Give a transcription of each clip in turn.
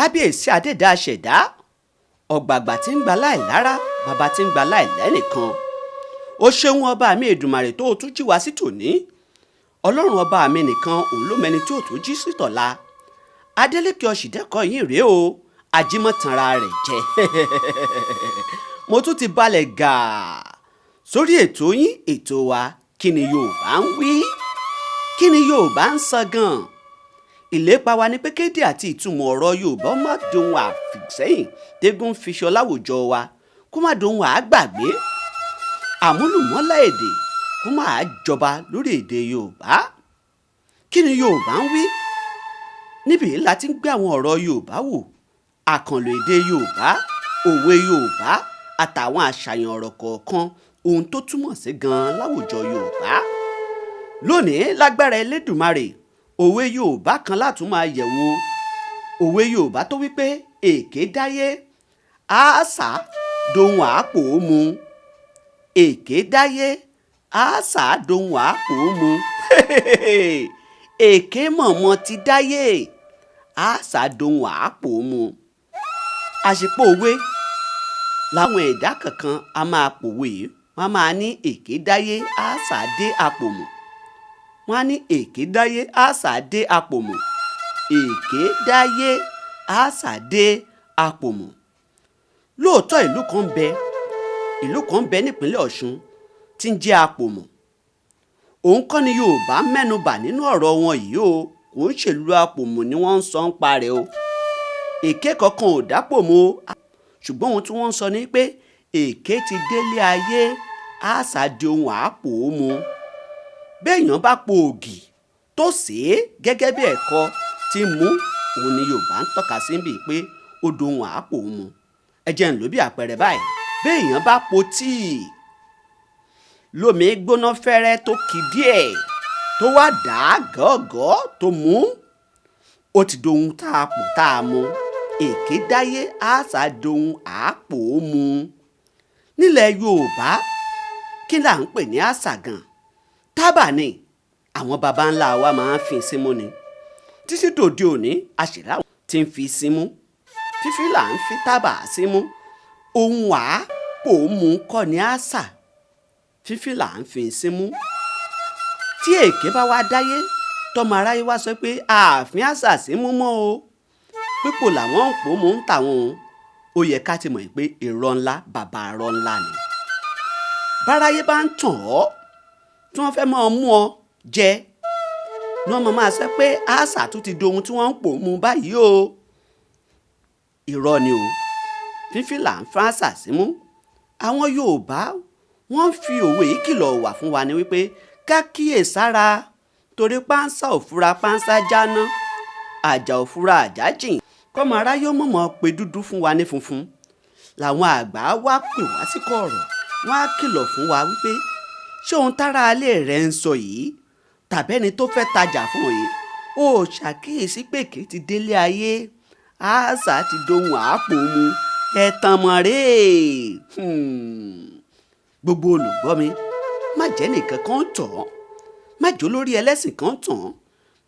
kábíyèsí adẹ́dá aṣẹ̀dá ọ̀gbàgbà tí ń gba láì lára bàbá tí ń gba láì lẹ́nìkan. ó ṣeun ọba mi Èdùmàrè tó o tún jí wá sí tòní. ọlọ́run ọba mi nìkan òun ló mẹni tí ò tún jí sí tọ̀la. Adélékè Ọ̀ṣìndẹ́kọ̀ yìí rèé o, ajímọ̀tànra rẹ̀ jẹ́. mo tún ti balẹ̀ gàá sórí ètò yín, ètò wa kí ni Yorùbá ń wí, kí ni Yorùbá ń sọ gan-an. ìlépa wa ni pé kéde àti ìtumọ̀ ọ̀rọ̀ Yorùbá má dohun àfìsẹ́yìn tégún fi ṣọ láwùjọ wa, kó má dohun àgbàgbé. àmúlùmọ́lá èdè kó má jọba lórí èdè Yorùbá. kí ni Yorùbá ń wí? níbi la ti ń gbé àwọn ọ̀rọ̀ Yorùbá wò, àkànlò èdè Yorùbá, òwe Yorùbá àtàwọn àṣàyàn ọ̀rọ̀ kọ̀ọ̀kan, ohun tó túmọ̀ sí gan-an láwùjọ Yorùbá. lónìí lágbára Elédùmarè, òwe Yorùbá kan látún máa yẹ̀wò. òwe Yorùbá tó wípé èké dáyé àásà dohun àápò mu. èké dáyé àásà dohun àápò mu. èké mọ̀mọ́ ti dáyé àásà dohun àápò mu. àṣepọ̀ òwe láwọn ẹ̀dá kankan a máa pòwe, wọ́n máa ní èké dáyé àásà dé àpò mu. wọ́n á ní èké dáyé àásà dé àpò mu. èké dáyé àásà dé àpò mu. lóòótọ́ ìlú kan ń bẹ nípínlẹ̀ Ọ̀ṣun tí ń jẹ́ Àpòmù. òun kọ́ ni Yorùbá mẹ́nubà nínú ọ̀rọ̀ wọn yìí o, kò ń ṣèlú Àpòmù ni wọ́n ń sọ ń parẹ́ o. èké kankan ò dápòmù o, ṣùgbọ́n ohun tí wọ́n ń sọ ni pé èké ti délé ayé àásà di ohun àápò mu. béèyàn bá po ògì tó sè é gẹ́gẹ́ bí ẹ̀kọ tí mú, òun ni Yorùbá ń tọ́ka sí bíi pé ó dohun àápò mu. ẹ jẹ́ n lò bí àpẹẹrẹ báyìí. béèyàn bá po tíì lómi gbóná fẹ́rẹ́ tó kì díẹ̀ tó wá dà á gọ́gọ́ tó mú, ó ti dohun tá a pò tá a mu. èké dáyé àásà dohun àápò mu. nílẹ̀ Yorùbá kí là ń pè ní àṣà gan? tábà ni àwọn baba ńlá wa máa ń fi símú ni. títí dòde òní àṣìlá ti ń fi símú. fífi là ń fi tábà símú. ohun àápò mu kọ́ ni àṣà, fífi là ń fi símú. tí èké bá wá dáyé tọmọ aráyé wá sọ pé ààfin àṣà símú mọ́ o, pípò làwọn ń pò mú ń tàwọn o, ó yẹ ká ti mọ̀ pé irọ́ ńlá bàbá irọ́ ńlá ni. báráyé bá ń tàn ọ́ tí wọ́n fẹ́ máa mú ọ jẹ ni wọ́n máa sọ pé àṣà tún ti dohun tí wọ́n ń pò mú báyìí o. irọ́ ni o, fífi là ń fa àṣà símú. àwọn Yorùbá wọ́n fi òwe yìí kìlọ̀ wà fún wa ní wípé ká kíyèsára, torí pánsá òfura pánsá jáná, àjà òfura àjà jìn. kọ́mọ aráyé mọ̀mọ́ pé dúdú fún wa ní funfun. làwọn àgbà wá pè wá sí kọ̀rọ̀, wọ́n á kìlọ̀ fún wa wípé ṣé ohun tára alẹ́ rẹ̀ ń sọ yìí tàbẹ́ni tó fẹ́ tajà fún yìí ó ṣàkíyèsí pé èké ti délé ayé àṣà ti dohun àápò mu. ẹ̀tàn mọ̀rẹ́. gbogbo olùgbọ́ mi, má jẹ́ nìkan kan tàn án, má jẹ́ olórí ẹlẹ́sìn kan tàn án,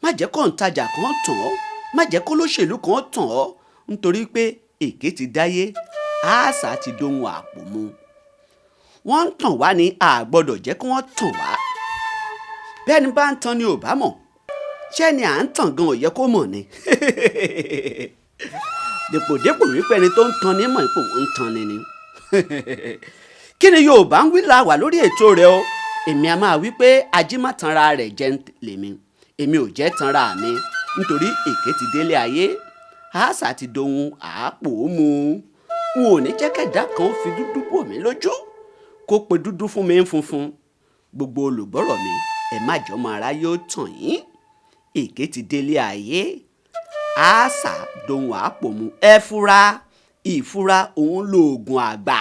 má jẹ́ kọ̀ǹtajà kan tàn án, má jẹ́ kólóṣèlú kan tàn án, nítorí pé èké ti dáyé àṣà ti dohun àpò mu. wọ́n ń tàn wá ní àgbọ́dọ̀ jẹ́ kí wọ́n tàn wá. bẹ́ẹ̀ ni bá ń tan ni ò bá mọ̀, ṣé ni à ń tàn gan ò yẹ kó mọ̀ ni. dèpòdépò wípé ẹni tó ń tan ní mọ̀ ipò ń tan ni ni. kí ni Yorùbá ń wí la wà lórí ètò rẹ̀ o. èmi a máa wí pé ajímọ̀tànra rẹ̀ jẹ́ lèmi, èmi ò jẹ́ tanra mi, nítorí èké ti délé ayé àṣà ti dohun àápò mu. n ò ní jẹ́ kẹ́dá kan fi dúdú bò mí lójú kó pe dúdú fún mi ń funfun. gbogbo olùgbọ́rọ̀ mi, ẹ má jẹ́ ọmọ aráyé ó tàn yín. èké ti délé ayé àṣà dohun àápò mu. ẹ fura, ìfura òun lóògùn àgbà.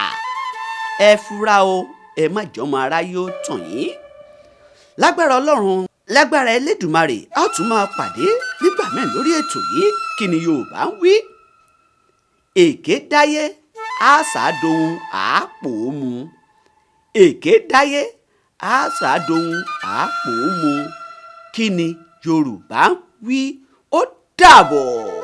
ẹ fura o, ẹ má jẹ́ ọmọ aráyé ó tàn yín. lágbára Ọlọ́run, lágbára Elédùmarè, a ó tún máa pàdé nígbà mẹ́rin lórí ètò yìí. kí ni Yorùbá ń wí? èké dáyé àṣà dohun àápò mu. èké dáyé àṣà dohun àápò mu. kí ni Yorùbá ń wí? ó dàbọ̀.